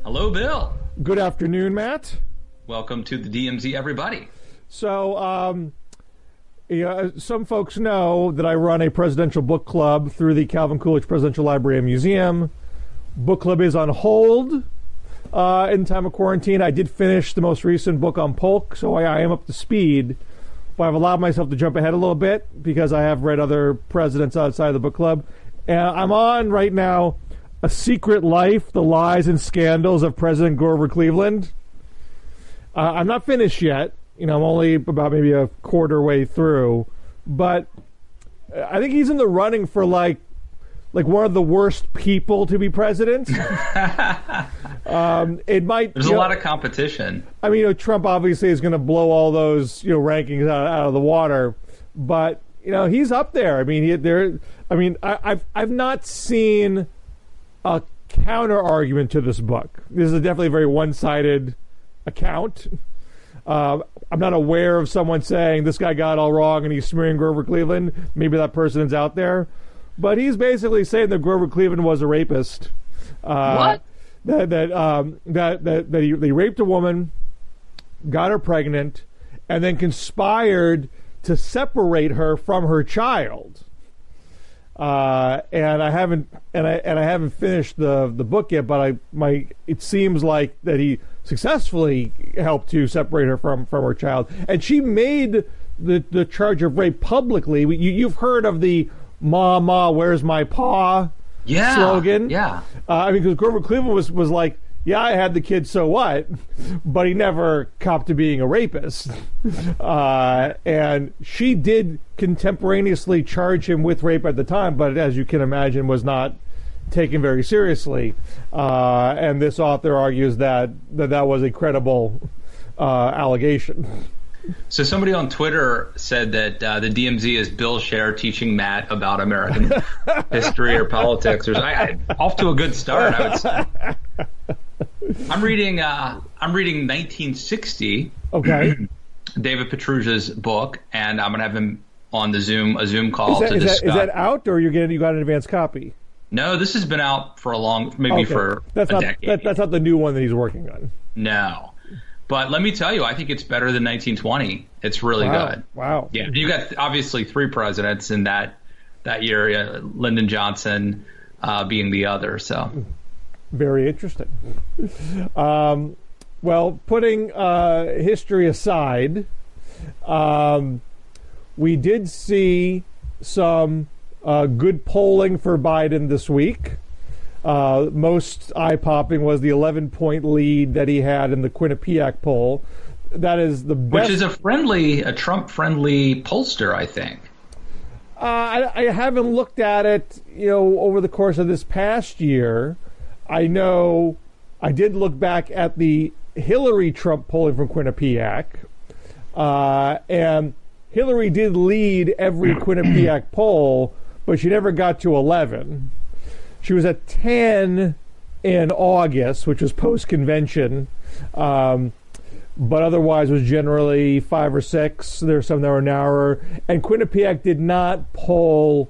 Hello, Bill. Good afternoon, Matt. Welcome to the DMZ, everybody. So, some folks know that I run a presidential book club through the Calvin Coolidge Presidential Library and Museum. Book club is on hold in time of quarantine. I did finish the most recent book on Polk, so I am up to speed. But I've allowed myself to jump ahead a little bit because I have read other presidents outside of the book club. And I'm on right now A Secret Life, The Lies and Scandals of President Grover Cleveland. I'm not finished yet. I'm only about maybe a quarter way through. But I think he's in the running for like one of the worst people to be president. It might. There's a lot of competition. I mean, Trump obviously is going to blow all those rankings out of the water, but he's up there. I mean, I've not seen a counter argument to this book. This is definitely a very one-sided account. I'm not aware of someone saying this guy got it all wrong and he's smearing Grover Cleveland. Maybe that person is out there. But he's basically saying that Grover Cleveland was a rapist. What? That he raped a woman, got her pregnant, and then conspired to separate her from her child. And I haven't finished the book yet, but it seems like that he successfully helped to separate her from her child. And she made the charge of rape publicly. You've heard of the "Ma, Ma, where's my paw" slogan? Yeah. Because Grover Cleveland was like, yeah, I had the kid, so what? But he never copped to being a rapist. And she did contemporaneously charge him with rape at the time, but as you can imagine, was not taken very seriously. And this author argues that was a credible allegation. So somebody on Twitter said that the DMZ is Bill Scher teaching Matt about American history or politics. Off to a good start, I would say. I'm reading 1960. Okay. David Petrugia's book, and I'm gonna have him on a Zoom call to discuss. Is that out, or you got an advance copy? No, this has been out for for a decade. That's not the new one that he's working on. No. But let me tell you, I think it's better than 1920. It's really good. Wow. Yeah, you got obviously three presidents in that year, Lyndon Johnson being the other. So very interesting. Well, putting history aside, we did see some good polling for Biden this week. Most eye-popping was the 11-point lead that he had in the Quinnipiac poll. That is the best. Which is a Trump-friendly pollster, I think. I haven't looked at it, over the course of this past year. I know I did look back at the Hillary-Trump polling from Quinnipiac, and Hillary did lead every Quinnipiac poll, but she never got to 11. She was at 10 in August, which was post-convention, but otherwise was generally 5 or 6. There are some that were narrower. And Quinnipiac did not poll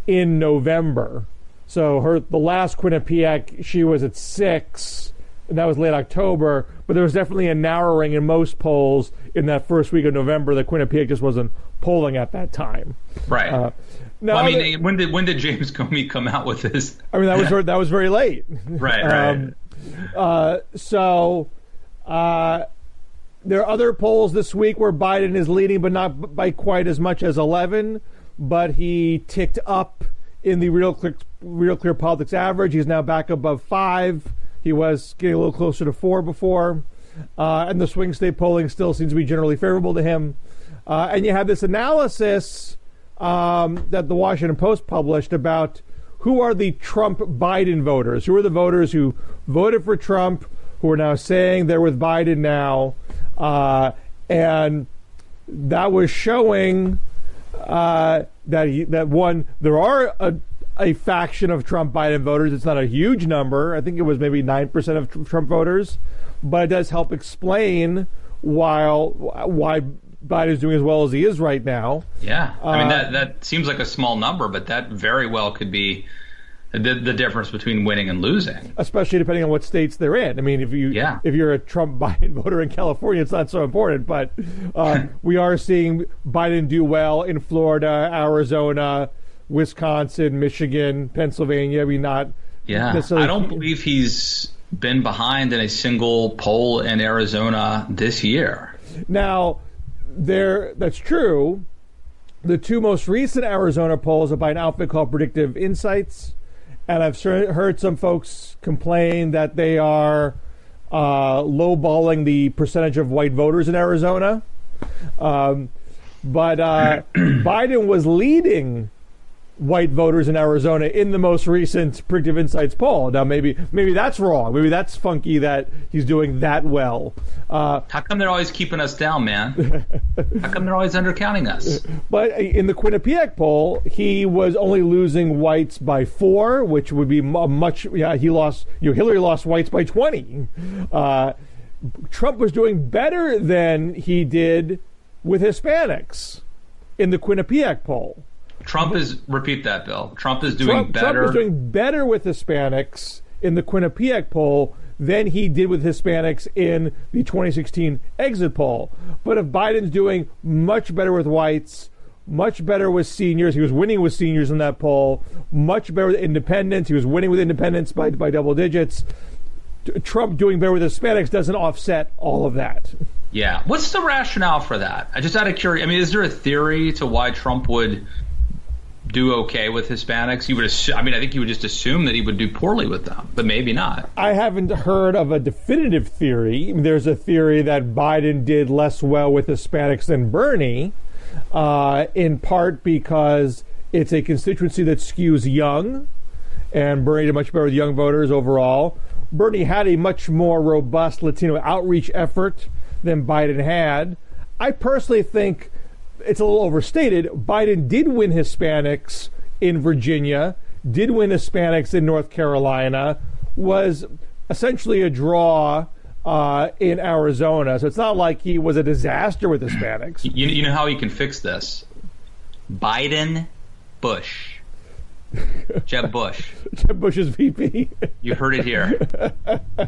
in November. So the last Quinnipiac, she was at 6, and that was late October. But there was definitely a narrowing in most polls in that first week of November that Quinnipiac just wasn't polling at that time. Right. When did James Comey come out with this? I mean, that was very late. Right. So there are other polls this week where Biden is leading, but not by quite as much as 11. But he ticked up in the Real Clear Politics average. He's now back above 5. He was getting a little closer to 4 before. And the swing state polling still seems to be generally favorable to him. And you have this analysis that the Washington Post published about who are the Trump-Biden voters. Who are the voters who voted for Trump, who are now saying they're with Biden now. And that was showing that there are a faction of Trump-Biden voters. It's not a huge number. I think it was maybe 9% of Trump voters. But it does help explain why Biden's doing as well as he is right now. Yeah. I mean, that seems like a small number, but that very well could be the difference between winning and losing, especially depending on what states they're in. I mean, if you're a Trump Biden voter in California, it's not so important. But we are seeing Biden do well in Florida, Arizona, Wisconsin, Michigan, Pennsylvania. I mean, not necessarily. I don't believe he's been behind in a single poll in Arizona this year. Now, that's true. The two most recent Arizona polls are by an outfit called Predictive Insights. And I've heard some folks complain that they are lowballing the percentage of white voters in Arizona. But Biden was leading white voters in Arizona in the most recent Predictive Insights poll. Now, maybe that's wrong. Maybe that's funky that he's doing that well. How come they're always keeping us down, man? How come they're always undercounting us? But in the Quinnipiac poll, he was only losing whites by 4, which would be much. Yeah, he lost. Hillary lost whites by 20. Trump was doing better than he did with Hispanics in the Quinnipiac poll. Repeat that, Bill. Trump is doing better. Trump is doing better with Hispanics in the Quinnipiac poll than he did with Hispanics in the 2016 exit poll. But if Biden's doing much better with whites, much better with seniors, he was winning with seniors in that poll, much better with independents, he was winning with independents by double digits. Trump doing better with Hispanics doesn't offset all of that. Yeah. What's the rationale for that? I just out of curiosity, I mean, is there a theory to why Trump would do okay with Hispanics? You would I think you would just assume that he would do poorly with them, but maybe not. I haven't heard of a definitive theory. There's a theory that Biden did less well with Hispanics than Bernie, in part because it's a constituency that skews young, and Bernie did much better with young voters overall. Bernie had a much more robust Latino outreach effort than Biden had. I personally think it's a little overstated. Biden did win Hispanics in Virginia, did win Hispanics in North Carolina, was essentially a draw in Arizona. So it's not like he was a disaster with Hispanics. You know how he can fix this? Biden, Bush. Jeb Bush. Jeb Bush is VP. You heard it here.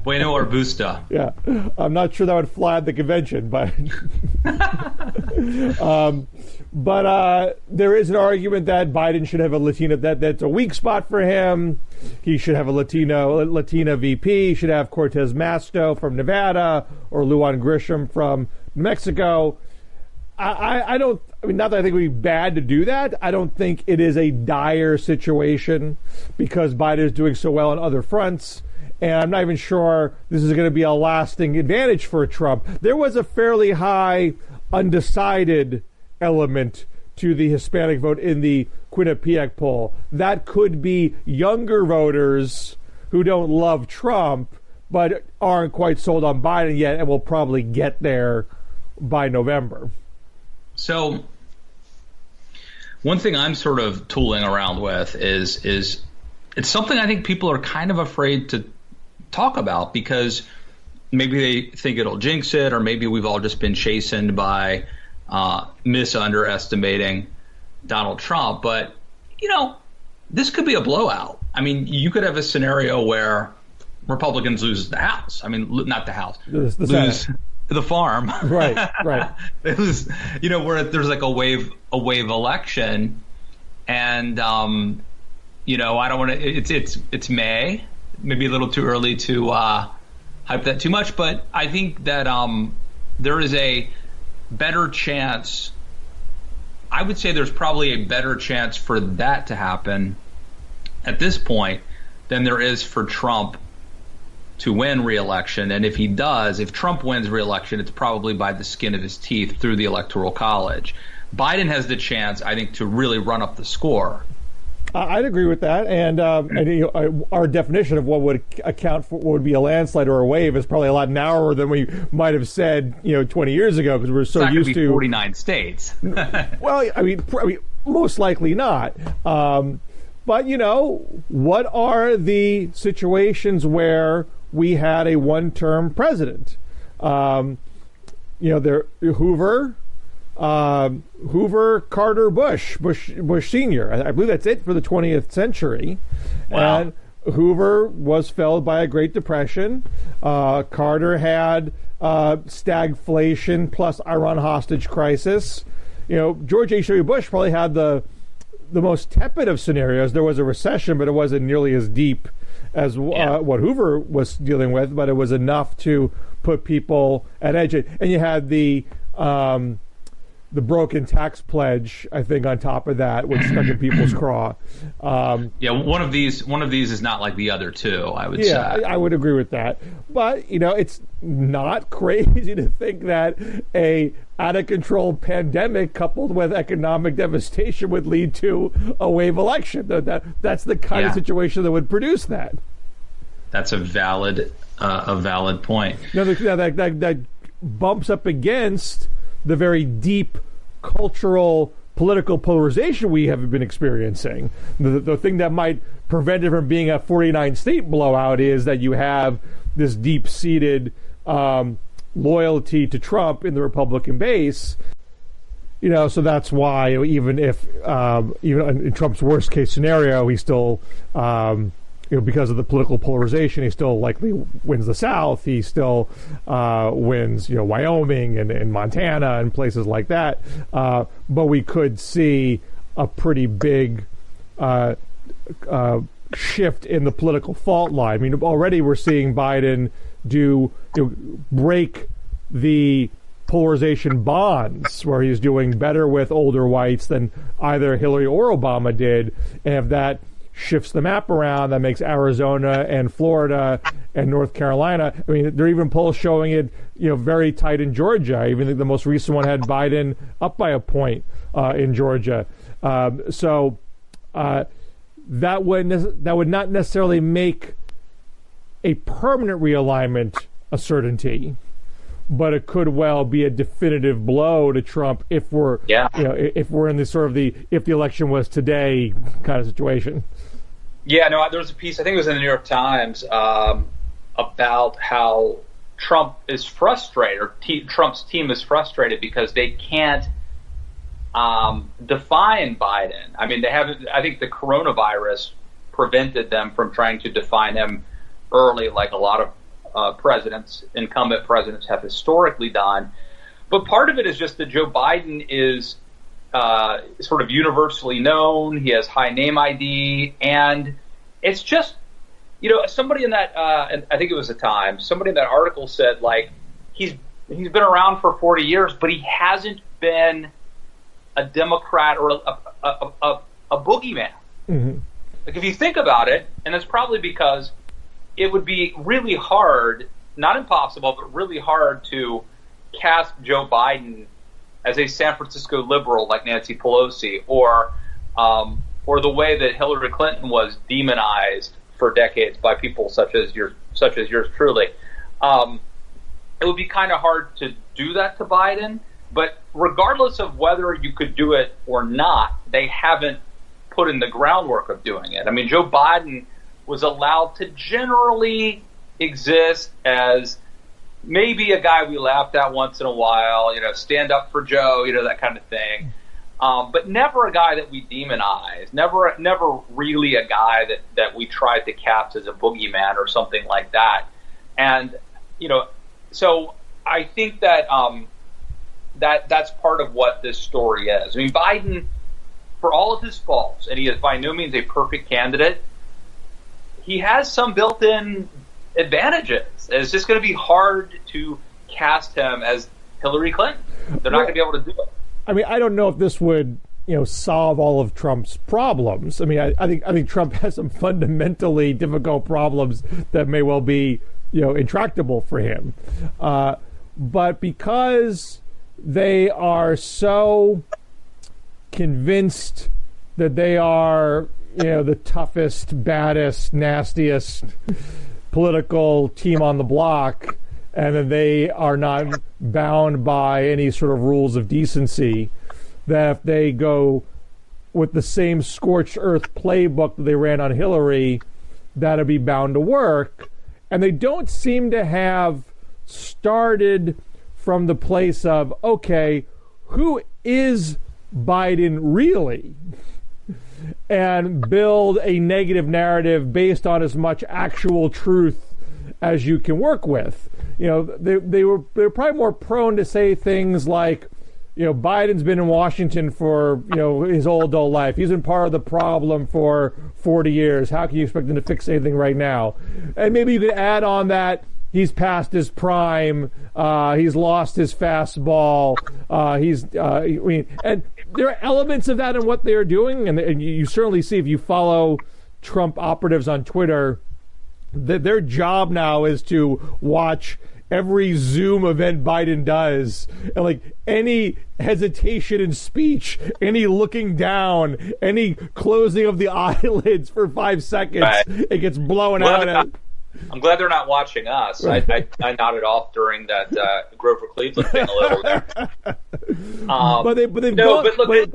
Bueno or busta. Yeah. I'm not sure that would fly at the convention, but there is an argument that Biden should have a Latino, that's a weak spot for him. He should have a Latina VP. He should have Cortez Masto from Nevada or Lujan Grisham from New Mexico. I don't, not that I think it would be bad to do that. I don't think it is a dire situation because Biden is doing so well on other fronts. And I'm not even sure this is going to be a lasting advantage for Trump. There was a fairly high undecided element to the Hispanic vote in the Quinnipiac poll. That could be younger voters who don't love Trump but aren't quite sold on Biden yet and will probably get there by November. So one thing I'm sort of tooling around with is it's something I think people are kind of afraid to talk about because maybe they think it'll jinx it, or maybe we've all just been chastened by misunderestimating Donald Trump. But, this could be a blowout. I mean, you could have a scenario where Republicans lose the House. I mean, not the House. Lose the farm. Right. It was, where there's like a wave election, and I don't want to. It's May, maybe a little too early to hype that too much, but I think that there is a better chance. I would say there's probably a better chance for that to happen at this point than there is for Trump to win re-election. And if Trump wins re-election, it's probably by the skin of his teeth through the Electoral College. Biden has the chance, I think, to really run up the score. I'd agree with that. And our definition of what would account for what would be a landslide or a wave is probably a lot narrower than we might have said, 20 years ago, because we're so used to 49 states. Well, I mean, most likely not. But, what are the situations where we had a one-term president? Hoover, Hoover, Carter, Bush Sr. I believe that's it for the 20th century. Wow. And Hoover was felled by a Great Depression. Carter had stagflation plus Iran hostage crisis. George H.W. Bush probably had the most tepid of scenarios. There was a recession, but it wasn't nearly as deep as what Hoover was dealing with, but it was enough to put people at edge. And you had the broken tax pledge, I think, on top of that, which stuck in people's craw. One of these is not like the other two, I would say. Yeah, I would agree with that. But, it's not crazy to think that a out-of-control pandemic coupled with economic devastation would lead to a wave election. That's the kind of situation that would produce that. That's a valid point. Now, that bumps up against the very deep cultural political polarization we have been experiencing. The thing that might prevent it from being a 49-state blowout is that you have this deep-seated loyalty to Trump in the Republican base. So that's why even in Trump's worst-case scenario, he still because of the political polarization, he still likely wins the South. He still wins, Wyoming and Montana and places like that. But we could see a pretty big shift in the political fault line. I mean, already we're seeing Biden break the polarization bonds, where he's doing better with older whites than either Hillary or Obama did. And if that shifts the map around, that makes Arizona and Florida and North Carolina. I mean, there are even polls showing it, very tight in Georgia. Even the most recent one had Biden up by a point in Georgia. So that would not necessarily make a permanent realignment a certainty, but it could well be a definitive blow to Trump if we're if we're in this sort of if the election was today kind of situation. Yeah, no, there was a piece, I think it was in the New York Times, about how Trump is frustrated, or Trump's team is frustrated because they can't define Biden. I mean, they haven't. I think the coronavirus prevented them from trying to define him early, like a lot of incumbent presidents have historically done. But part of it is just that Joe Biden is sort of universally known. He has high name ID, and it's just, somebody in that, and I think it was the Times, somebody in that article said, like, he's been around for 40 years, but he hasn't been a Democrat or a boogeyman. Mm-hmm. Like, if you think about it, and it's probably because it would be really hard, not impossible, but really hard to cast Joe Biden as a San Francisco liberal like Nancy Pelosi, or the way that Hillary Clinton was demonized for decades by people such as yours truly. It would be kind of hard to do that to Biden, but regardless of whether you could do it or not, they haven't put in the groundwork of doing it. I mean, Joe Biden was allowed to generally exist as maybe a guy we laughed at once in a while, stand up for Joe, that kind of thing. But never a guy that we demonized, never really a guy that we tried to cast as a boogeyman or something like that. And, so I think that that's part of what this story is. I mean, Biden, for all of his faults, and he is by no means a perfect candidate, he has some built-in advantages. It's just going to be hard to cast him as Hillary Clinton. They're not going to be able to do it. I mean, I don't know if this would, solve all of Trump's problems. I mean, I think Trump has some fundamentally difficult problems that may well be, intractable for him. But because they are so convinced that they are, the toughest, baddest, nastiest political team on the block, and that they are not bound by any sort of rules of decency, that if they go with the same scorched earth playbook that they ran on Hillary, that'll be bound to work. And they don't seem to have started from the place of, okay, who is Biden really? And build a negative narrative based on as much actual truth as you can work with. They're probably more prone to say things like, Biden's been in Washington for, his whole adult life. He's been part of the problem for 40 years. How can you expect him to fix anything right now? And maybe you could add on that he's past his prime. He's lost his fastball. And there are elements of that in what they're doing. And you certainly see, if you follow Trump operatives on Twitter, that their job now is to watch every Zoom event Biden does, and like any hesitation in speech, any looking down, any closing of the eyelids for 5 seconds, right, it gets blown out. I'm glad they're not watching us. I nodded off during that Grover Cleveland thing a little there. But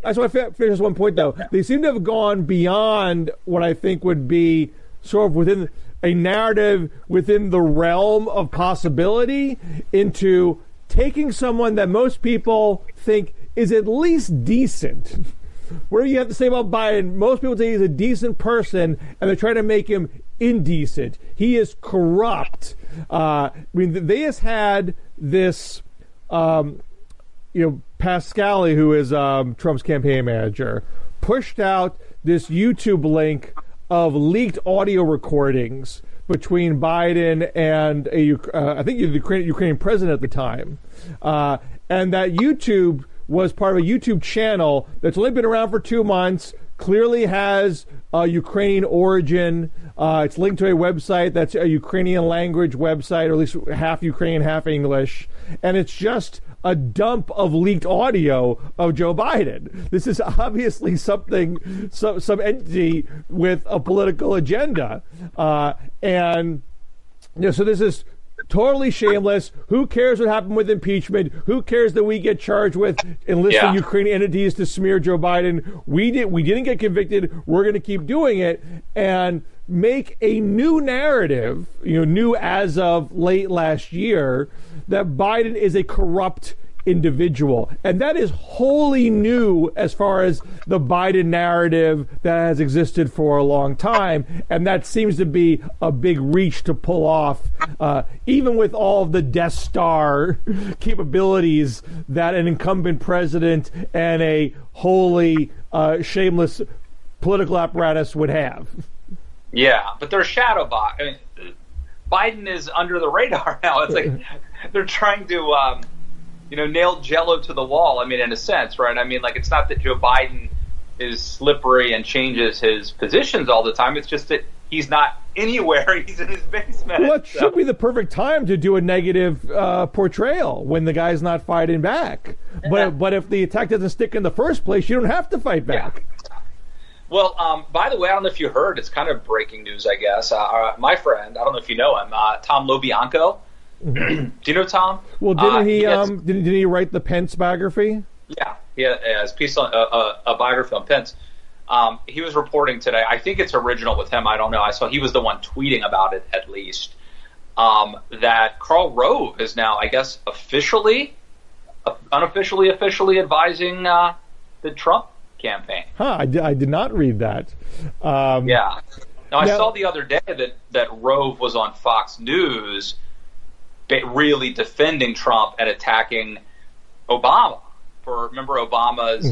I just want to finish one point though. They seem to have gone beyond what I think would be sort of within a narrative within the realm of possibility into taking someone that most people think is at least decent. Whatever you have to say about Biden, most people say he's a decent person, and they're trying to make him indecent. He is corrupt. They just had this, Pascali, who is Trump's campaign manager, pushed out this YouTube link of leaked audio recordings between Biden and I think the Ukrainian president at the time. And that YouTube was part of a YouTube channel that's only been around for 2 months, clearly has a Ukrainian origin. It's linked to a website that's a Ukrainian language website, or at least half Ukrainian, half English. And it's just a dump of leaked audio of Joe Biden. This is obviously some entity with a political agenda. So this is totally shameless. Who cares what happened with impeachment? Who cares that we get charged with enlisting Ukrainian entities to smear Joe Biden? We didn't get convicted. We're going to keep doing it and make a new narrative, new as of late last year, that Biden is a corrupt individual. And that is wholly new as far as the Biden narrative that has existed for a long time. And that seems to be a big reach to pull off, even with all of the Death Star capabilities that an incumbent president and a wholly shameless political apparatus would have. Yeah, but they're shadow boxing. Biden is under the radar now. It's like they're trying to nail Jello to the wall. I mean, in a sense, right? I mean, like, it's not that Joe Biden is slippery and changes his positions all the time. It's just that he's not anywhere. He's in his basement. Well, it should be the perfect time to do a negative portrayal when the guy's not fighting back. But if the attack doesn't stick in the first place, you don't have to fight back. Yeah. Well, by the way, I don't know if you heard, it's kind of breaking news, I guess. My friend, I don't know if you know him, Tom LoBianco. Do you know Tom? Well, didn't he write the Pence biography? Yeah, his piece on a biography on Pence. He was reporting today. I think it's original with him. I don't know. I saw he was the one tweeting about it, at least. That Karl Rove is now, I guess, unofficially advising the Trump campaign. I did not read that. Yeah. Now, I saw the other day that Rove was on Fox News really defending Trump and attacking Obama. Remember Obama's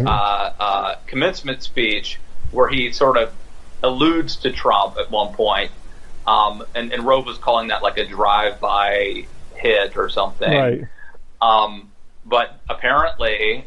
commencement speech where he sort of alludes to Trump at one point, and Rove was calling that like a drive-by hit or something. Right. But apparently,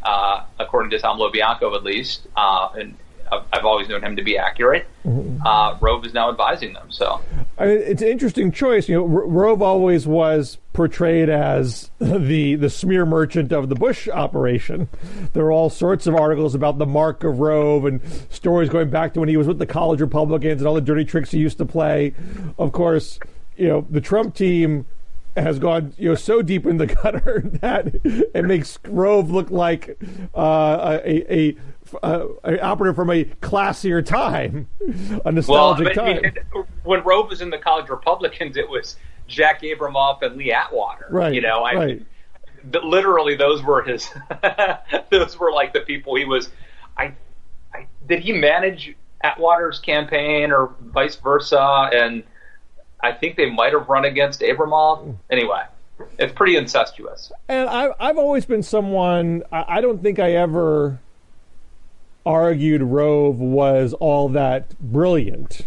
according to Tom LoBianco at least, and I've always known him to be accurate, Rove is now advising them. So it's an interesting choice. Rove always was portrayed as the smear merchant of the Bush operation. There are all sorts of articles about the mark of Rove and stories going back to when he was with the college Republicans and all the dirty tricks he used to play. Of course, the Trump team has gone so deep in the gutter that it makes Rove look like a operative from a classier time, a nostalgic time. When Rove was in the college Republicans, it was Jack Abramoff and Lee Atwater. Right. Right. literally those were his. Those were like the people he was. Did he manage Atwater's campaign or vice versa? And I think they might have run against Abramoff. Anyway, it's pretty incestuous. And I've always been someone. I don't think I ever argued Rove was all that brilliant.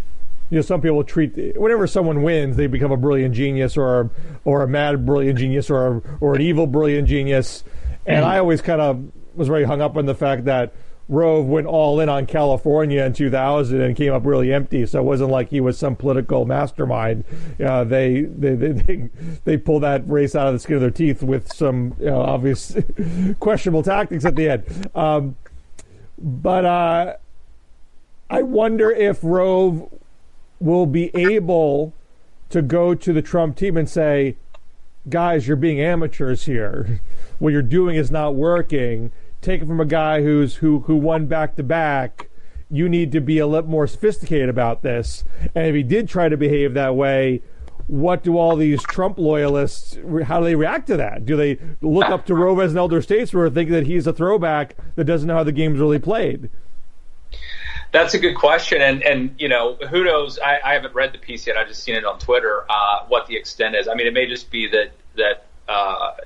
You know, some people treat whenever someone wins, they become a brilliant genius or a mad brilliant genius or an evil brilliant genius. And I always kind of was very hung up on the fact that Rove went all in on California in 2000 and came up really empty. So it wasn't like he was some political mastermind. They pulled that race out of the skin of their teeth with some obvious questionable tactics at the end. But I wonder if Rove will be able to go to the Trump team and say, guys, you're being amateurs here. What you're doing is not working. Take it from a guy who won back-to-back. You need to be a little more sophisticated about this. And if he did try to behave that way, what do all these Trump loyalists, how do they react to that? Do they look up to Rove as an elder statesman or think that he's a throwback that doesn't know how the game's really played? That's a good question, and you know, who knows? I haven't read the piece yet. I've just seen it on Twitter. What the extent is? I mean, it may just be that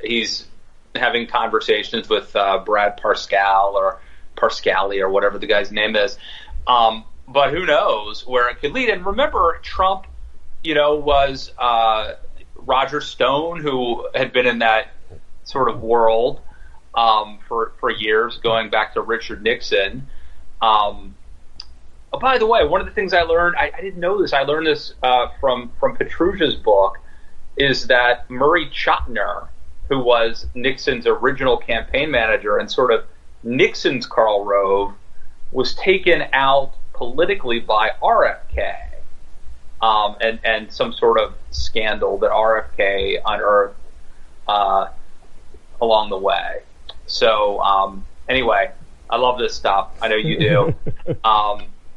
he's having conversations with Brad Parscale or Parscali or whatever the guy's name is. But who knows where it could lead? And remember, Trump, you know, was Roger Stone, who had been in that sort of world for years, going back to Richard Nixon. Oh, by the way, one of the things I learned, I didn't know this, I learned this from Petrusia's book, is that Murray Chotiner, who was Nixon's original campaign manager and sort of Nixon's Karl Rove, was taken out politically by RFK and some sort of scandal that RFK unearthed along the way. So anyway, I love this stuff. I know you do.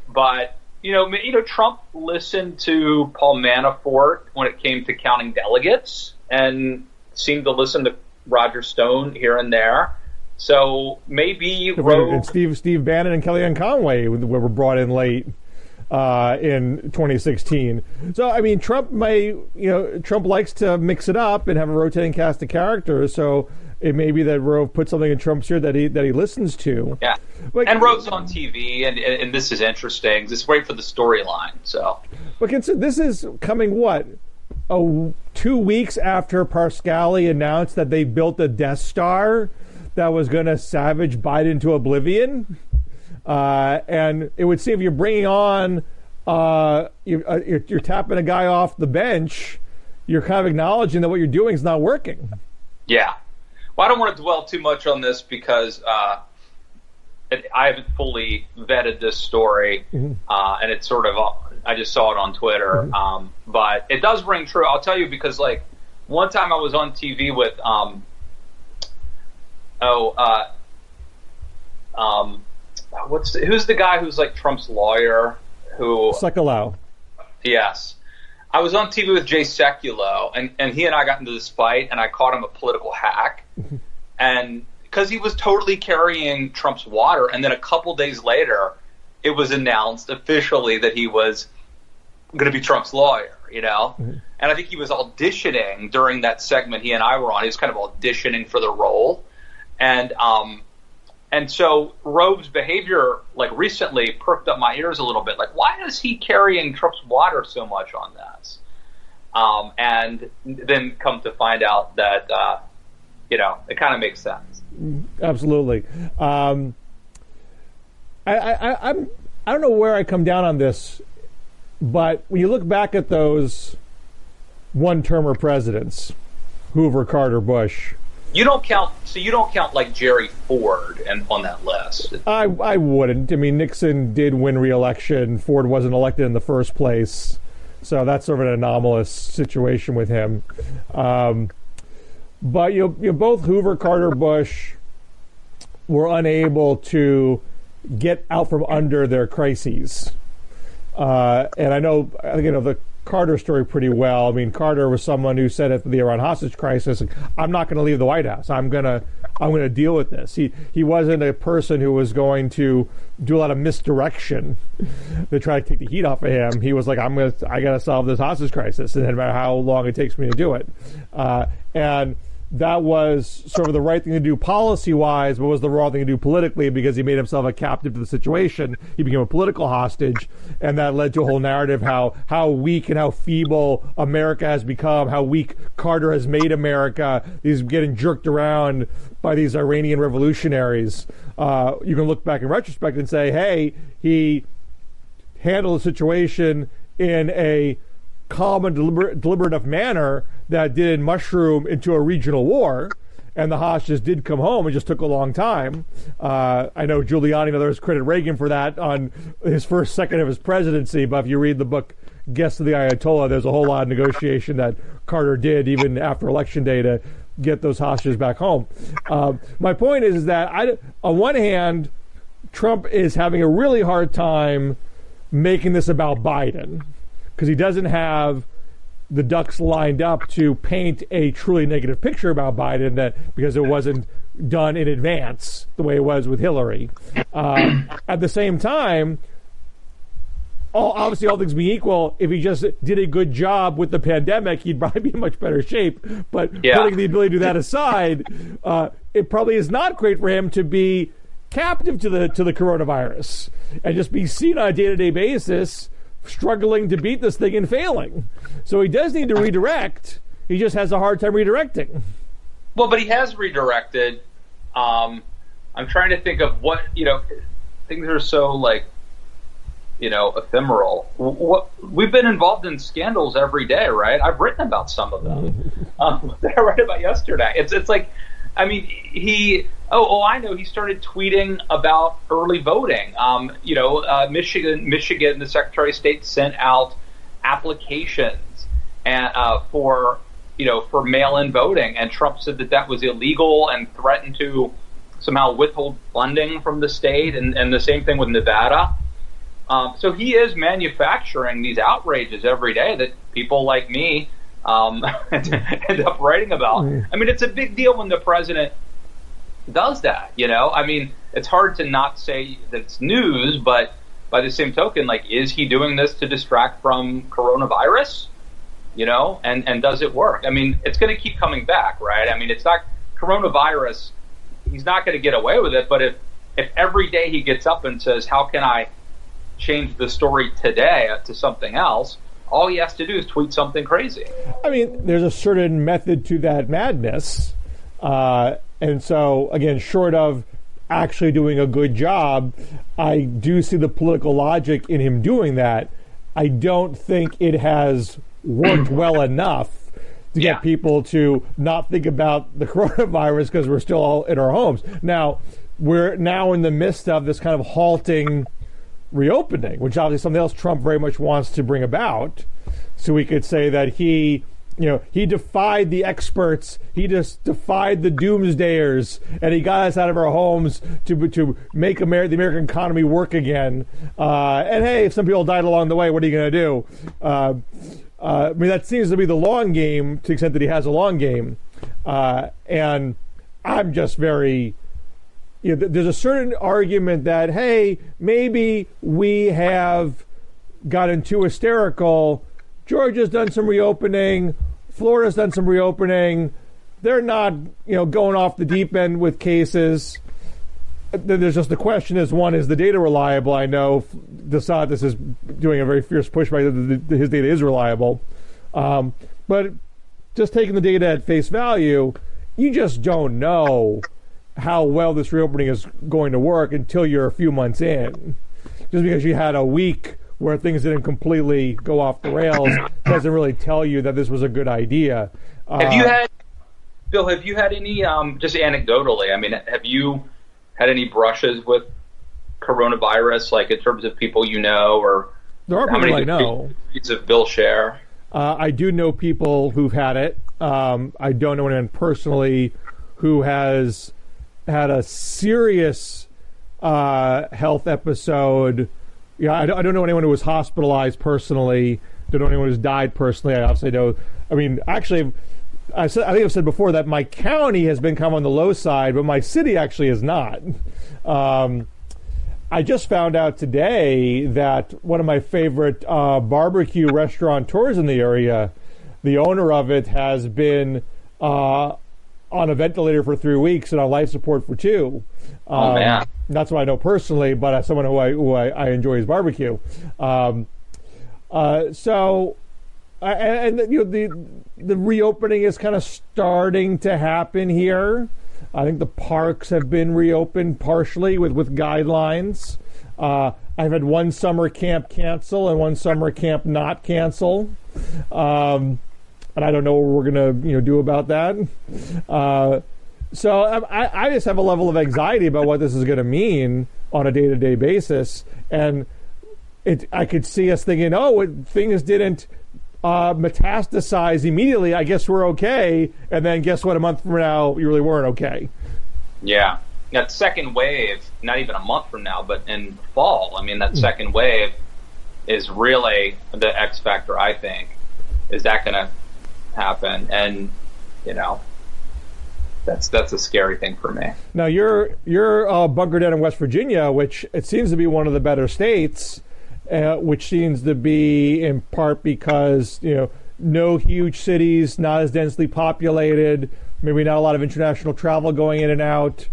But, you know, Trump listened to Paul Manafort when it came to counting delegates and seemed to listen to Roger Stone here and there. So maybe Rove... And Steve Bannon and Kellyanne Conway were brought in late in 2016. So, I mean, Trump likes to mix it up and have a rotating cast of characters. So it may be that Rove put something in Trump's ear that he listens to. Yeah. But, and Rove's on TV, and this is interesting. This is great for the storyline. So, but this is coming 2 weeks after Parscale announced that they built a Death Star that was going to savage Biden to oblivion. And it would seem if you're bringing on, you're tapping a guy off the bench, you're kind of acknowledging that what you're doing is not working. Yeah. Well, I don't want to dwell too much on this because I haven't fully vetted this story, and it's sort of I just saw it on Twitter, but it does ring true. I'll tell you because like one time I was on TV with who's the guy who's like Trump's lawyer who Sekulow. Yes. I was on TV with Jay Sekulow, and he and I got into this fight, and I called him a political hack, and because he was totally carrying Trump's water, and then a couple days later, it was announced officially that he was going to be Trump's lawyer, you know? And I think he was auditioning during that segment he and I were on. He was kind of auditioning for the role, and so Rove's behavior, like recently, perked up my ears a little bit. Like, why is he carrying Trump's water so much on this? And then come to find out that, it kind of makes sense. Absolutely. I don't know where I come down on this, but when you look back at those one-termer presidents, Hoover, Carter, Bush, you don't count like Jerry Ford on that list. I wouldn't. I mean, Nixon did win re-election. Ford wasn't elected in the first place. So that's sort of an anomalous situation with him. But both Hoover, Carter, Bush were unable to get out from under their crises. And I think you know the Carter story pretty well. I mean, Carter was someone who said after the Iran hostage crisis, "I'm not going to leave the White House. I'm going to deal with this." He wasn't a person who was going to do a lot of misdirection to try to take the heat off of him. He was like, I got to solve this hostage crisis, and no matter how long it takes me to do it. And that was sort of the right thing to do policy-wise, but was the wrong thing to do politically because he made himself a captive to the situation. He became a political hostage, and that led to a whole narrative how weak and how feeble America has become, how weak Carter has made America. He's getting jerked around by these Iranian revolutionaries. You can look back in retrospect and say, hey, he handled the situation in a calm and deliberative manner that didn't mushroom into a regional war, and the hostages did come home. It just took a long time. I know Giuliani and others credit Reagan for that on his first second of his presidency, but if you read the book Guest of the Ayatollah, there's a whole lot of negotiation that Carter did even after Election Day to get those hostages back home. My point is that on one hand, Trump is having a really hard time making this about Biden, because he doesn't have the ducks lined up to paint a truly negative picture about Biden, because it wasn't done in advance the way it was with Hillary. At the same time, obviously all things being equal, if he just did a good job with the pandemic, he'd probably be in much better shape. But putting the ability to do that aside, it probably is not great for him to be captive to the coronavirus and just be seen on a day-to-day basis struggling to beat this thing and failing. So he does need to redirect. He just has a hard time redirecting. Well, but he has redirected. I'm trying to think of what, things are so ephemeral. We've been involved in scandals every day, right? I've written about some of them that I read about yesterday. It's like, I mean, I know he started tweeting about early voting. Michigan, the Secretary of State sent out applications for mail-in voting, and Trump said that was illegal and threatened to somehow withhold funding from the state, and the same thing with Nevada. So he is manufacturing these outrages every day that people like me end up writing about. I mean, it's a big deal when the president does that, I mean, it's hard to not say that it's news, but by the same token, is he doing this to distract from coronavirus? And does it work? I mean, it's going to keep coming back, right? I mean, it's not coronavirus. He's not going to get away with it. But if every day he gets up and says, how can I change the story today to something else, all he has to do is tweet something crazy. I mean, there's a certain method to that madness. And so, again, short of actually doing a good job, I do see the political logic in him doing that. I don't think it has worked well enough to get people to not think about the coronavirus because we're still all in our homes. Now, we're now in the midst of this kind of halting reopening, which obviously is something else Trump very much wants to bring about. So we could say that he defied the experts. He just defied the doomsdayers, and he got us out of our homes to make the American economy work again. And hey, if some people died along the way, what are you going to do? I mean, that seems to be the long game, to the extent that he has a long game. And I'm just very... there's a certain argument that, hey, maybe we have gotten too hysterical. Georgia's done some reopening. Florida's done some reopening. They're not, going off the deep end with cases. There's just the question is, one, is the data reliable? I know DeSantis is doing a very fierce pushback that his data is reliable. But just taking the data at face value, you just don't know how well this reopening is going to work until you're a few months in. Just because you had a week where things didn't completely go off the rails doesn't really tell you that this was a good idea. Have you had any, just anecdotally, I mean, have you had any brushes with coronavirus, in terms of people or there are people I know. Of Bill Scher? I do know people who've had it. I don't know anyone personally who has had a serious health episode, Yeah, I don't know anyone who was hospitalized personally. Don't know anyone who's died personally. I obviously know. I mean, actually, I think I've said before that my county has been kind of on the low side, but my city actually is not. I just found out today that one of my favorite barbecue restaurateurs in the area, the owner of it, has been on a ventilator for 3 weeks and on life support for 2. Oh man! That's what I know personally, but as someone who I enjoy his barbecue. So, the reopening is kind of starting to happen here. I think the parks have been reopened partially with guidelines. I've had one summer camp cancel and one summer camp not cancel, and I don't know what we're gonna do about that. So I just have a level of anxiety about what this is going to mean on a day-to-day basis, and I could see us thinking, things didn't metastasize immediately. I guess we're okay, and then guess what? A month from now, we really weren't okay. Yeah, that second wave, not even a month from now, but in fall. I mean, that second wave is really the X factor. I think is that going to happen, and that's a scary thing for me. Now you're bunkered down in West Virginia, which it seems to be one of the better states. Which seems to be in part because no huge cities, not as densely populated, maybe not a lot of international travel going in and out.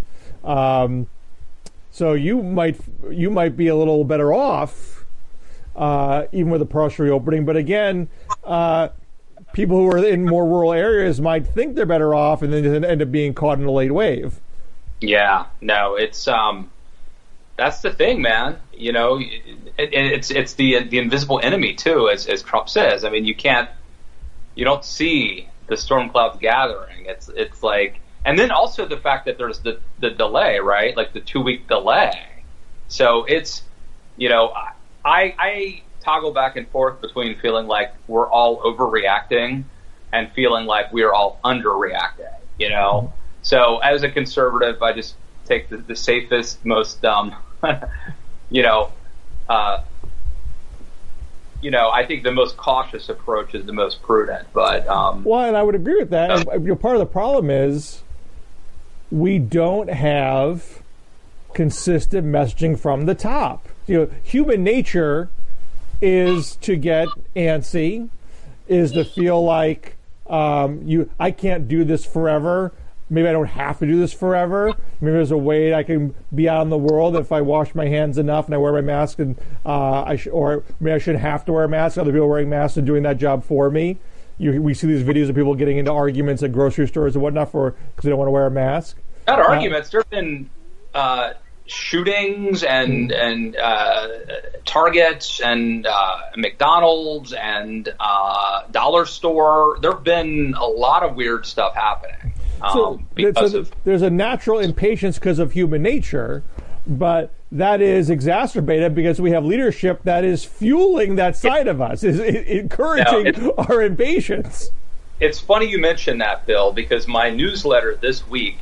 So you might be a little better off, even with a partial reopening. But again, people who are in more rural areas might think they're better off, and then end up being caught in a late wave. Yeah, no, it's that's the thing, man. It's the invisible enemy too, as Trump says. I mean, you don't see the storm clouds gathering. It's like, and then also the fact that there's the delay, right? Like the 2-week delay. So it's, I toggle back and forth between feeling like we're all overreacting and feeling like we're all underreacting. So as a conservative, I just take the safest, most I think the most cautious approach is the most prudent. But well, and I would agree with that. And, part of the problem is we don't have consistent messaging from the top. Human nature is to get antsy, is to feel like I can't do this forever. Maybe I don't have to do this forever. Maybe there's a way I can be out in the world if I wash my hands enough and I wear my mask, and or maybe I shouldn't have to wear a mask. Other people wearing masks and doing that job for me. We see these videos of people getting into arguments at grocery stores and whatnot because they don't want to wear a mask. Not arguments. There have been shootings and Targets and McDonald's and Dollar Store. There have been a lot of weird stuff happening. There's a natural impatience because of human nature, but that is exacerbated because we have leadership that is fueling that side of us, is encouraging our impatience. It's funny you mentioned that, Bill, because my newsletter this week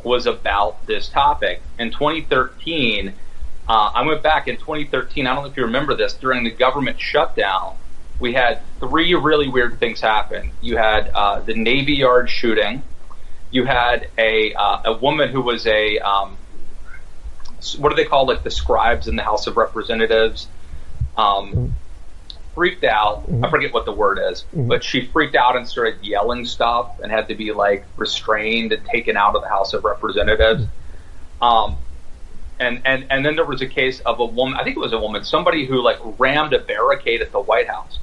was about this topic. In 2013, I went back in 2013, I don't know if you remember this, during the government shutdown, we had 3 really weird things happen. You had the Navy Yard shooting. You had a woman who was what do they call, like the scribes in the House of Representatives, freaked out. I forget what the word is, but she freaked out and started yelling stuff and had to be like restrained and taken out of the House of Representatives. And then there was a case of a woman, I think it was a woman, somebody who like rammed a barricade at the White House.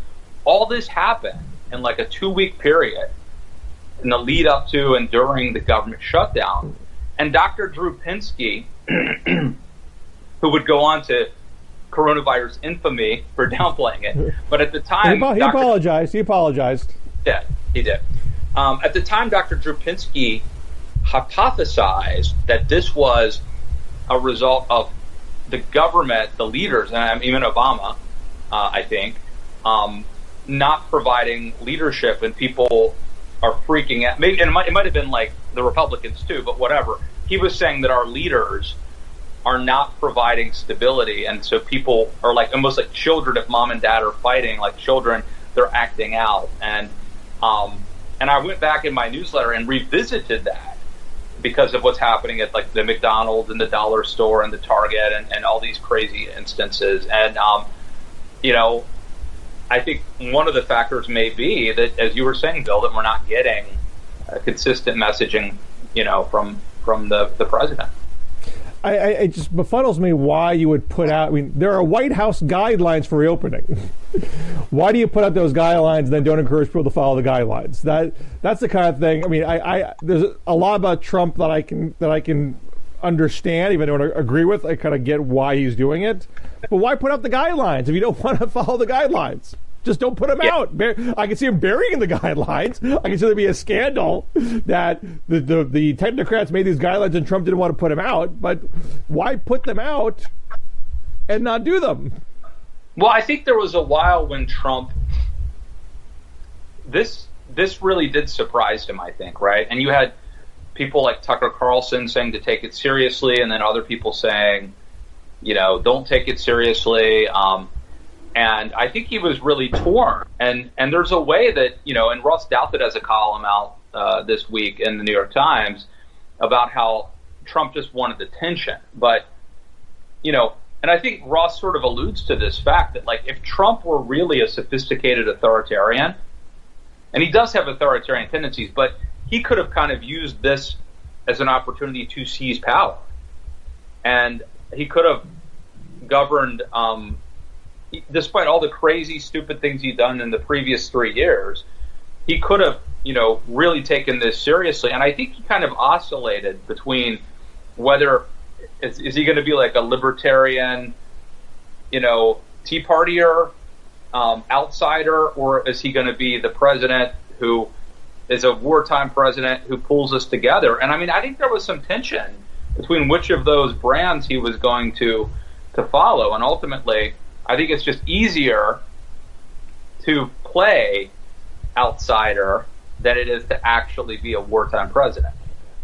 All this happened in like a 2-week period in the lead up to and during the government shutdown. And Dr. Drew Pinsky, who would go on to coronavirus infamy for downplaying it, but at the time... He apologized. Yeah, he did. At the time, Dr. Drew Pinsky hypothesized that this was a result of the government, the leaders, and even Obama, I think, not providing leadership, and people are freaking out. Maybe, and it might have been like the Republicans too, but whatever. He was saying that our leaders are not providing stability, and so people are like almost like children. If mom and dad are fighting like children, they're acting out. And I went back in my newsletter and revisited that because of what's happening at like the McDonald's and the dollar store and the Target and all these crazy instances. And I think one of the factors may be that, as you were saying, Bill, that we're not getting a consistent messaging, from the president. It just befuddles me why you would put out. I mean, there are White House guidelines for reopening. Why do you put out those guidelines and then don't encourage people to follow the guidelines? That's the kind of thing. I mean, there's a lot about Trump that I can understand, even though I don't agree with. I kind of get why he's doing it, but why put out the guidelines if you don't want to follow the guidelines? Just don't put them out. I can see him burying the guidelines. I can see there be a scandal that the technocrats made these guidelines and Trump didn't want to put them out. But why put them out and not do them? Well, I think there was a while when Trump, this really did surprise him, I think, right? And you had people like Tucker Carlson saying to take it seriously, and then other people saying, don't take it seriously. And I think he was really torn. And there's a way that, and Ross Douthat has a column out this week in the New York Times about how Trump just wanted attention. But, and I think Ross sort of alludes to this fact that, like, if Trump were really a sophisticated authoritarian, and he does have authoritarian tendencies, but he could have kind of used this as an opportunity to seize power. And he could have governed, despite all the crazy, stupid things he'd done in the previous 3 years, he could have, really taken this seriously. And I think he kind of oscillated between whether is he going to be like a libertarian, Tea Partier, outsider, or is he going to be the president who is a wartime president who pulls us together? And I mean, I think there was some tension between which of those brands he was going to follow. And ultimately, I think it's just easier to play outsider than it is to actually be a wartime president.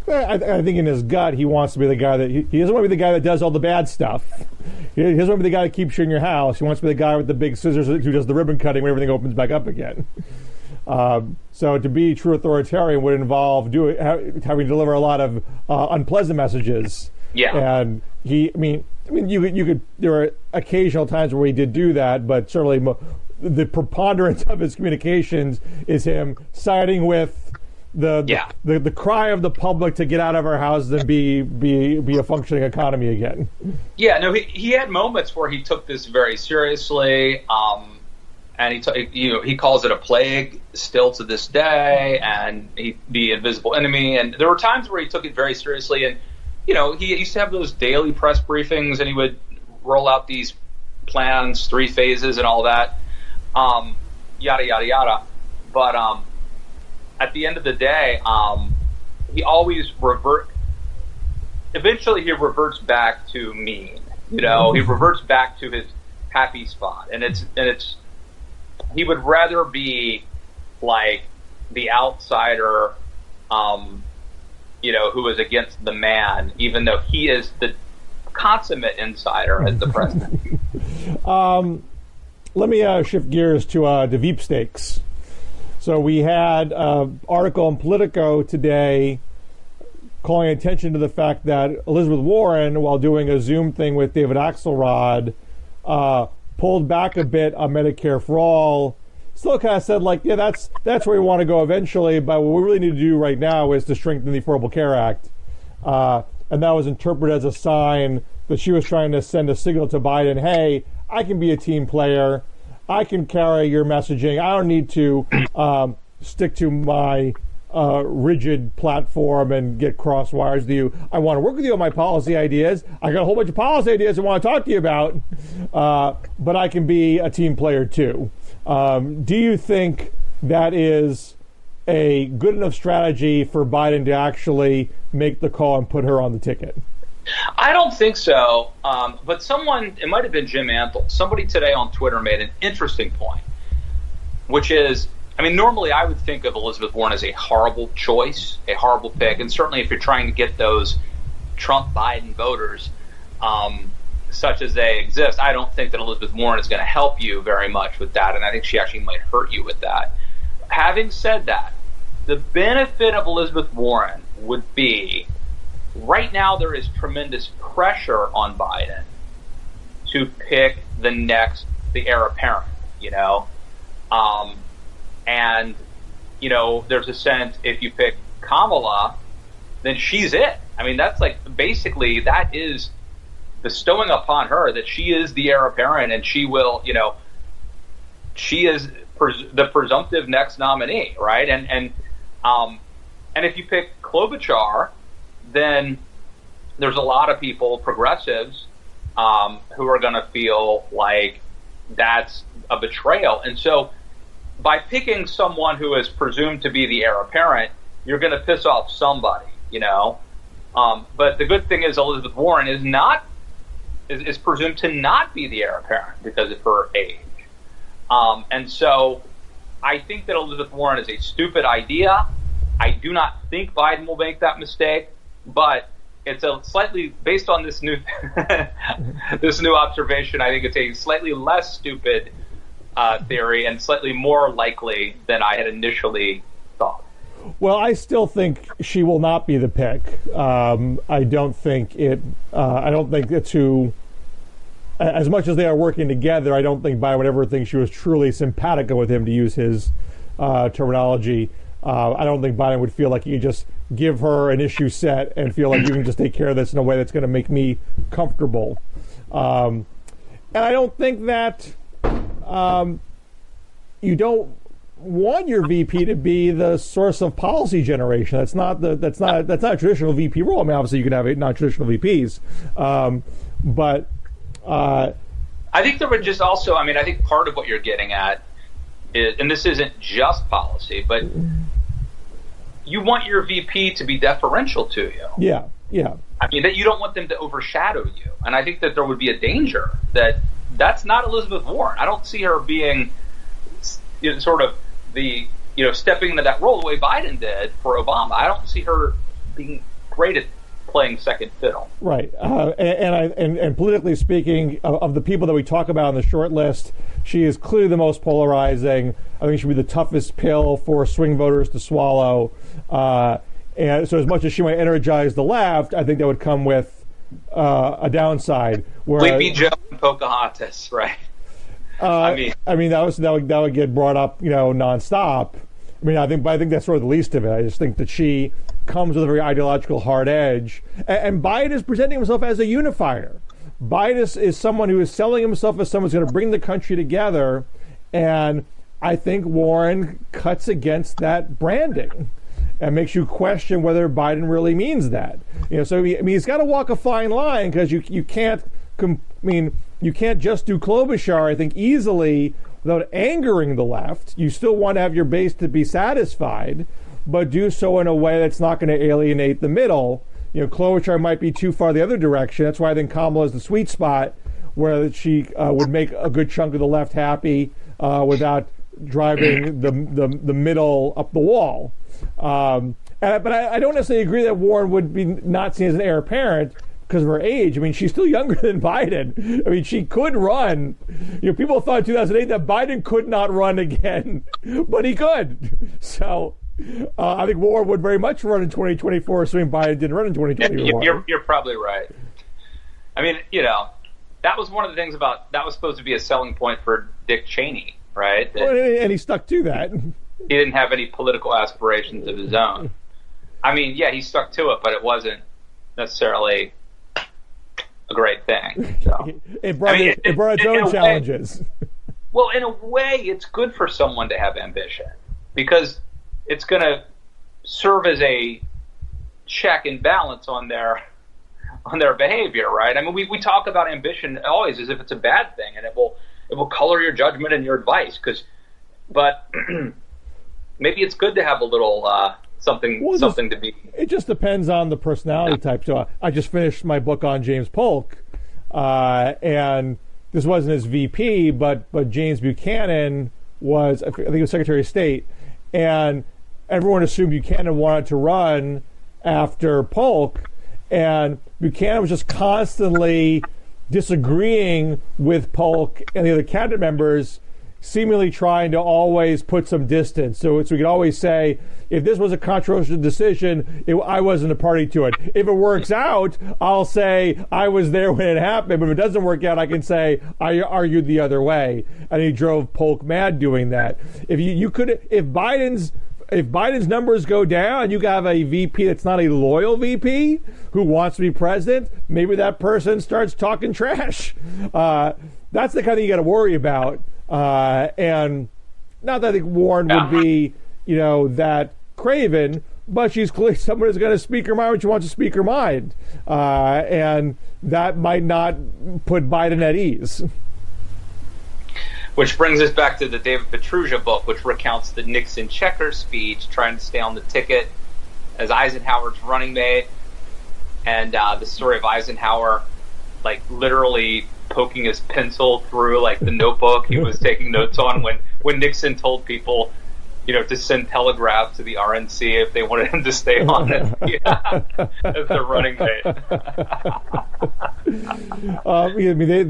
I think in his gut, he wants to be the guy that he doesn't want to be the guy that does all the bad stuff. He doesn't want to be the guy that keeps you in your house. He wants to be the guy with the big scissors who does the ribbon cutting when everything opens back up again. So to be true authoritarian would involve having to deliver a lot of unpleasant messages. Yeah. And you could. There are occasional times where he did do that, but certainly the preponderance of his communications is him siding with the cry of the public to get out of our houses and be a functioning economy again. Yeah, no, he had moments where he took this very seriously, and he calls it a plague still to this day, and the invisible enemy. And there were times where he took it very seriously, and he used to have those daily press briefings, and he would roll out these plans, 3 phases, and all that, yada yada yada. But at the end of the day, he always eventually he reverts back to mean. He reverts back to his happy spot, and it's he would rather be like the outsider, who is against the man, even though he is the consummate insider as the president. Let me shift gears to the Veepstakes. So we had an article in Politico today calling attention to the fact that Elizabeth Warren, while doing a Zoom thing with David Axelrod, pulled back a bit on Medicare for All. Still kind of said, like, yeah, that's where we want to go eventually, but what we really need to do right now is to strengthen the Affordable Care Act. And that was interpreted as a sign that she was trying to send a signal to Biden, hey, I can be a team player. I can carry your messaging. I don't need to stick to my rigid platform and get cross wires with you. I want to work with you on my policy ideas. I got a whole bunch of policy ideas I want to talk to you about, but I can be a team player too. Do you think that is a good enough strategy for Biden to actually make the call and put her on the ticket? I don't think so, but someone, it might have been Jim Antle, somebody today on Twitter made an interesting point, which is, I mean, normally I would think of Elizabeth Warren as a horrible choice, a horrible pick, and certainly if you're trying to get those Trump-Biden voters, such as they exist, I don't think that Elizabeth Warren is going to help you very much with that, and I think she actually might hurt you with that. Having said that, the benefit of Elizabeth Warren would be, right now there is tremendous pressure on Biden to pick the heir apparent, and, there's a sense if you pick Kamala, then she's it. I mean, that's basically that is bestowing upon her that she is the heir apparent, and she will, she is the presumptive next nominee, right? And if you pick Klobuchar, then there's a lot of people, progressives, who are going to feel like that's a betrayal. And so by picking someone who is presumed to be the heir apparent, you're going to piss off somebody, But the good thing is Elizabeth Warren is presumed to not be the heir apparent because of her age. And so I think that Elizabeth Warren is a stupid idea. I do not think Biden will make that mistake, but it's a slightly, based on this new this new observation, I think it's a slightly less stupid theory and slightly more likely than I had initially thought. Well, I still think she will not be the pick. I don't think it's who, as much as they are working together, I don't think Biden would ever think she was truly simpatico with him, to use his terminology. I don't think Biden would feel like you could just give her an issue set and feel like you can just take care of this in a way that's going to make me comfortable. And I don't think that you don't want your VP to be the source of policy generation. That's not a traditional VP role. I mean, obviously you can have non-traditional VPs, but I think there would just also, I think part of what you're getting at is, and this isn't just policy, but you want your VP to be deferential to you. Yeah. That you don't want them to overshadow you. And I think that there would be a danger that's not Elizabeth Warren. I don't see her being sort of stepping into that role the way Biden did for Obama. I don't see her being great at playing second fiddle. Right. And politically speaking, of the people that we talk about on the short list, she is clearly the most polarizing. I think she'd be the toughest pill for swing voters to swallow. And so as much as she might energize the left, I think that would come with a downside. Sleepy Joe and Pocahontas, right? That would get brought up, nonstop. I think that's sort of the least of it. I just think that she comes with a very ideological hard edge, and Biden is presenting himself as a unifier. Biden is someone who is selling himself as someone who's going to bring the country together, and I think Warren cuts against that branding and makes you question whether Biden really means that. So he's got to walk a fine line, because you can't. You can't just do Klobuchar, I think, easily without angering the left. You still want to have your base to be satisfied, but do so in a way that's not going to alienate the middle. Klobuchar might be too far the other direction. That's why I think Kamala is the sweet spot, where she would make a good chunk of the left happy without driving the middle up the wall. But I don't necessarily agree that Warren would be not seen as an heir apparent because of her age. She's still younger than Biden. She could run. People thought in 2008 that Biden could not run again, but he could. So I think Warren would very much run in 2024, assuming Biden didn't run in 2024. You're probably right. That was one of the things that was supposed to be a selling point for Dick Cheney, right? And he stuck to that. He didn't have any political aspirations of his own. He stuck to it, but it wasn't necessarily a great thing. So. It brought its own challenges. Well, in a way, it's good for someone to have ambition, because it's going to serve as a check and balance on their behavior, right? We talk about ambition always as if it's a bad thing, and it will color your judgment and your advice. But maybe it's good to have a little something to be. It just depends on the personality type. So I just finished my book on James Polk, and this wasn't his VP, but James Buchanan was, I think he was Secretary of State, and everyone assumed Buchanan wanted to run after Polk, And Buchanan was just constantly disagreeing with Polk and the other cabinet members, seemingly trying to always put some distance. So we could always say, if this was a controversial decision, I wasn't a party to it. If it works out, I'll say I was there when it happened. But if it doesn't work out, I can say I argued the other way. And he drove Polk mad doing that. If Biden's numbers go down, you have a VP that's not a loyal VP who wants to be president, maybe that person starts talking trash. That's the kind of thing you got to worry about. And not that I think Warren would be, that craven, but she's clearly someone who's going to speak her mind when she wants to speak her mind. And that might not put Biden at ease. Which brings us back to the David Petrusia book, which recounts the Nixon checker speech, trying to stay on the ticket as Eisenhower's running mate, and the story of Eisenhower, literally poking his pencil through the notebook he was taking notes on when Nixon told people, to send telegraph to the RNC if they wanted him to stay on it as their running mate.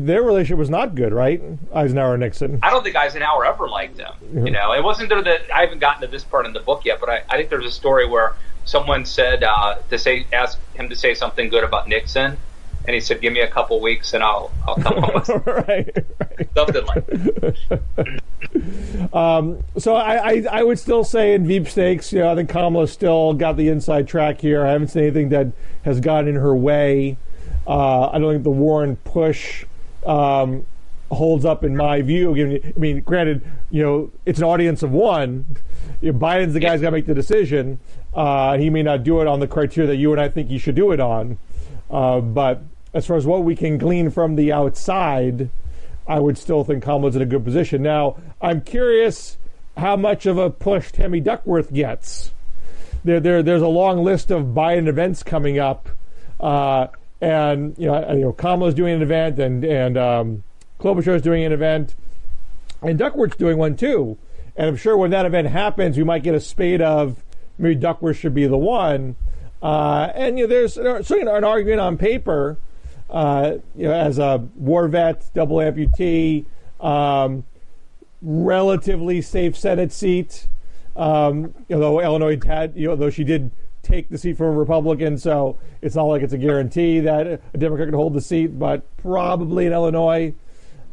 Their relationship was not good, right? Eisenhower and Nixon. I don't think Eisenhower ever liked him. It wasn't that I haven't gotten to this part in the book yet, but I think there's a story where someone said ask him to say something good about Nixon. And he said, "Give me a couple weeks, and I'll come up with something." right. Something like that. So I would still say in Veepstakes, I think Kamala's still got the inside track here. I haven't seen anything that has gotten in her way. I don't think the Warren push holds up in my view. Granted, it's an audience of one. Biden's the guy who's got to make the decision. He may not do it on the criteria that you and I think he should do it on. But as far as what we can glean from the outside, I would still think Kamala's in a good position. Now, I'm curious how much of a push Tammy Duckworth gets. There's a long list of Biden events coming up, and Kamala's doing an event, and Klobuchar's doing an event, and Duckworth's doing one too. And I'm sure when that event happens, we might get a spate of maybe Duckworth should be the one. And there's certainly an argument on paper, as a war vet, double amputee, relatively safe Senate seat. Although Illinois had, though she did take the seat from a Republican, so it's not like it's a guarantee that a Democrat can hold the seat, but probably in Illinois.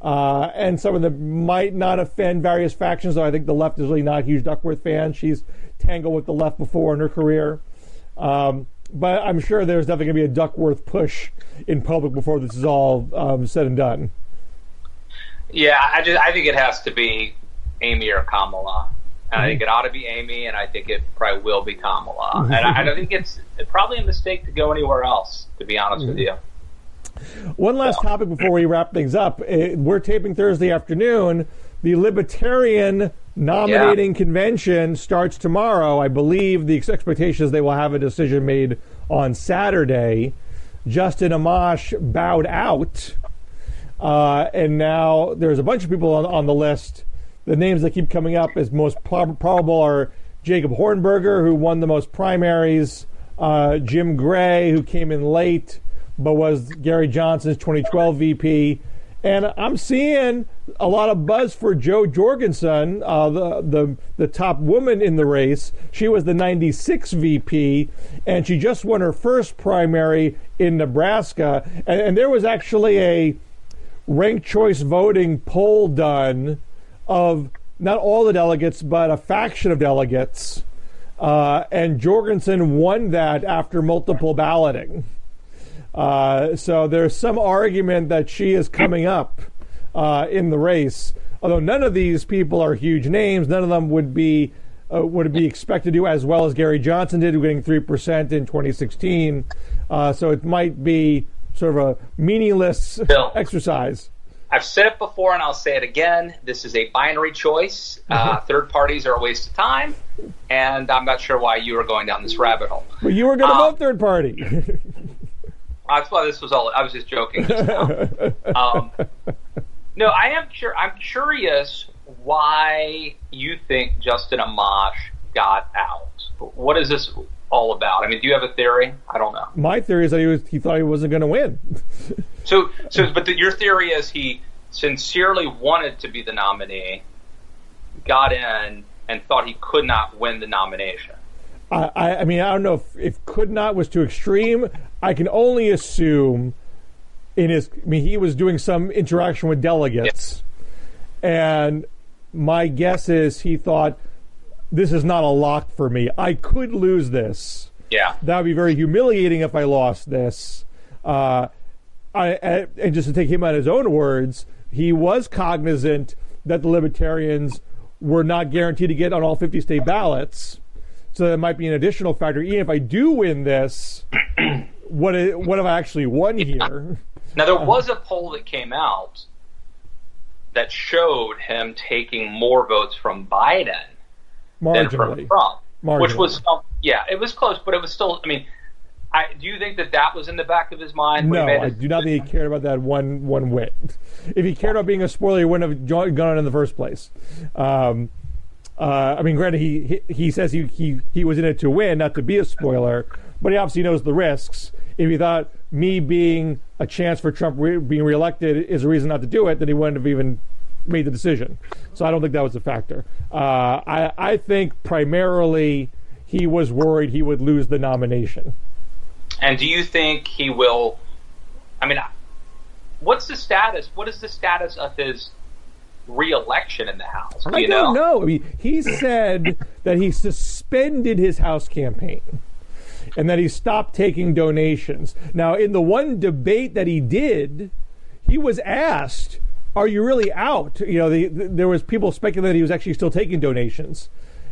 And some of them might not offend various factions, though I think the left is really not a huge Duckworth fan. She's tangled with the left before in her career. But I'm sure there's definitely going to be a Duckworth push in public before this is all said and done. Yeah, I think it has to be Amy or Kamala. And I think it ought to be Amy, and I think it probably will be Kamala. And I think it's probably a mistake to go anywhere else, to be honest with you. One last topic before we wrap things up. We're taping Thursday afternoon. The Libertarian nominating convention starts tomorrow. I believe the expectation is they will have a decision made on Saturday. Justin Amash bowed out. And now there's a bunch of people on the list. The names that keep coming up as most probable are Jacob Hornberger, who won the most primaries, Jim Gray, who came in late, but was Gary Johnson's 2012 VP. And I'm seeing a lot of buzz for Jo Jorgensen, the top woman in the race. She was the 96 VP, and she just won her first primary in Nebraska. And there was actually a ranked choice voting poll done of not all the delegates, but a faction of delegates. And Jorgensen won that after multiple balloting. So there's some argument that she is coming up in the race. Although none of these people are huge names, none of them would be expected to do as well as Gary Johnson did, getting 3% in 2016. So it might be sort of a meaningless exercise. I've said it before and I'll say it again. This is a binary choice. Third parties are a waste of time, and I'm not sure why you were going down this rabbit hole. But you were going to vote third party. That's why this was all. I was just joking just now. No, I am I'm curious why you think Justin Amash got out. What is this? all about? I mean, do you have a theory? I don't know. My theory is that he thought he wasn't going to win. But your theory is he sincerely wanted to be the nominee, got in, and thought he could not win the nomination. I mean, I don't know if could not was too extreme. I can only assume he was doing some interaction with delegates, and my guess is he thought, this is not a lock for me. I could lose this. Yeah. That would be very humiliating if I lost this. And just to take him at his own words, he was cognizant that the Libertarians were not guaranteed to get on all 50 state ballots. So that might be an additional factor. Even if I do win this, what have I actually won here? Now, there was a poll that came out that showed him taking more votes from Biden than from Trump, which was, it was close, but it was still, I mean, do you think that was in the back of his mind? No, I do not think he cared about that one whit. If he cared about being a spoiler, he wouldn't have gone on in the first place. I mean, granted, he says he was in it to win, not to be a spoiler, but he obviously knows the risks. If he thought me being a chance for Trump being reelected is a reason not to do it, then he wouldn't have even made the decision. So I don't think that was a factor. I think primarily he was worried he would lose the nomination. And do you think he will? I mean, what's the status? What is the status of his re-election in the House? I don't know. I mean, he said that he suspended his House campaign and that he stopped taking donations. Now, in the one debate that he did, he was asked, "Are you really out?" You know, there was people speculating that he was actually still taking donations,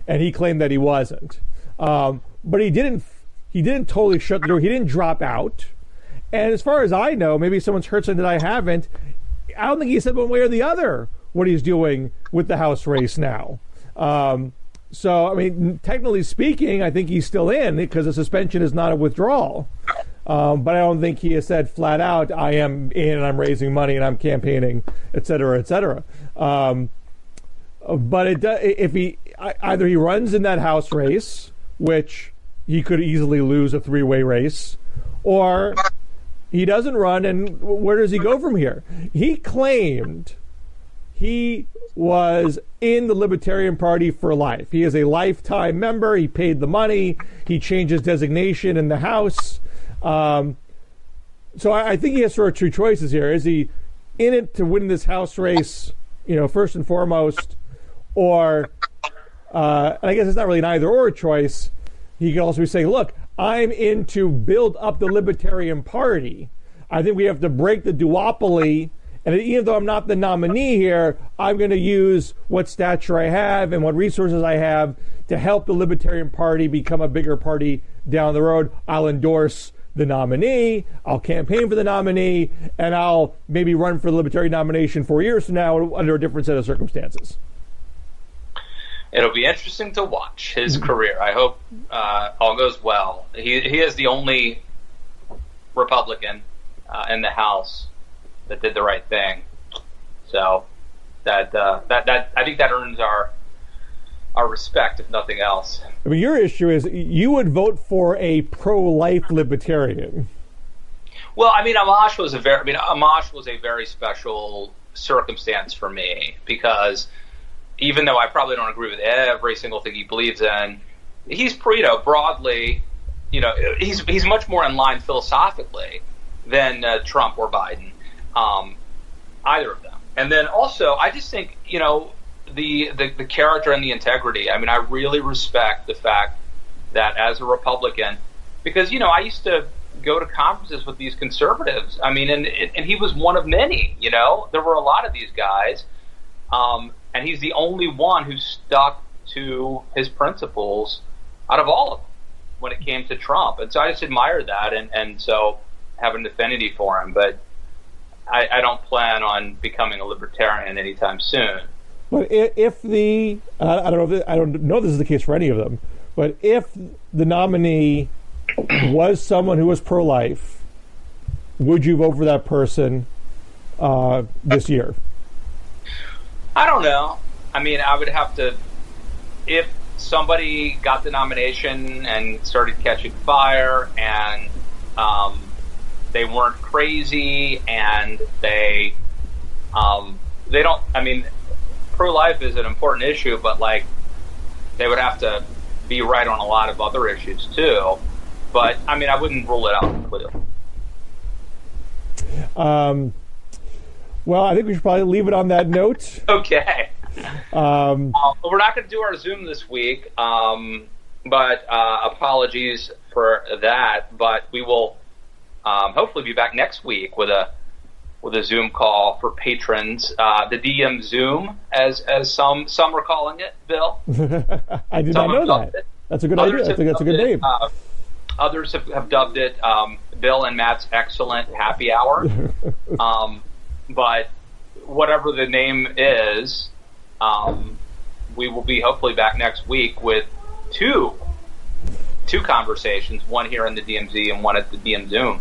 and he claimed that he wasn't. But he didn't. He didn't totally shut the door. He didn't drop out. And as far as I know, maybe someone's heard something that I haven't. I don't think he said one way or the other what he's doing with the House race now. So, I mean, technically speaking, I think he's still in because a suspension is not a withdrawal. But I don't think he has said flat out, I am in and I'm raising money and I'm campaigning, et cetera, et cetera. But if either he runs in that House race, which he could easily lose a three-way race, or he doesn't run, and where does he go from here? He claimed he was in the Libertarian Party for life. He is a lifetime member. He paid the money. He changed his designation in the House. So I think he has sort of two choices here. Is he in it to win this House race, first and foremost, or, and I guess it's not really an either-or choice. He could also be saying, look, I'm in to build up the Libertarian Party. I think we have to break the duopoly, and even though I'm not the nominee here, I'm going to use what stature I have and what resources I have to help the Libertarian Party become a bigger party down the road. I'll endorse the nominee, I'll campaign for the nominee, and I'll maybe run for the Libertarian nomination 4 years from now under a different set of circumstances. It'll be interesting to watch his career. I hope all goes well. He is the only Republican in the House that did the right thing. So that I think that earns our respect, if nothing else. I mean, your issue is you would vote for a pro-life libertarian. Well, I mean, Amash was a very special circumstance for me because even though I probably don't agree with every single thing he believes in, he's broadly, he's much more in line philosophically than Trump or Biden, either of them. And then also, I just think, the character and the integrity. I mean, I really respect the fact that as a Republican, because, I used to go to conferences with these conservatives. I mean, and he was one of many, there were a lot of these guys. And he's the only one who stuck to his principles out of all of them when it came to Trump. And so I just admire that and so have an affinity for him. But I don't plan on becoming a libertarian anytime soon. But if I don't know if this is the case for any of them, but if the nominee was someone who was pro-life, would you vote for that person this year? I don't know. I mean, I would have to, if somebody got the nomination and started catching fire, and they weren't crazy, and they don't. I mean, pro-life is an important issue, but like they would have to be right on a lot of other issues too. But I mean, I wouldn't rule it out completely. Well, I think we should probably leave it on that note. Okay. We're not going to do our Zoom this week, but apologies for that. But we will hopefully be back next week with a Zoom call for patrons, the DM Zoom, as some are calling it. Bill, I did not know that. That's a good idea. I think that's a good name. Others have dubbed it Bill and Matt's Excellent Happy Hour. But whatever the name is, we will be hopefully back next week with two conversations, one here in the DMZ and one at the DM Zoom.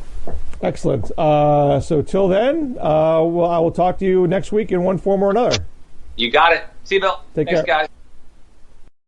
Excellent. So till then, I will talk to you next week in one form or another. You got it. See you, Bill. Thanks, guys.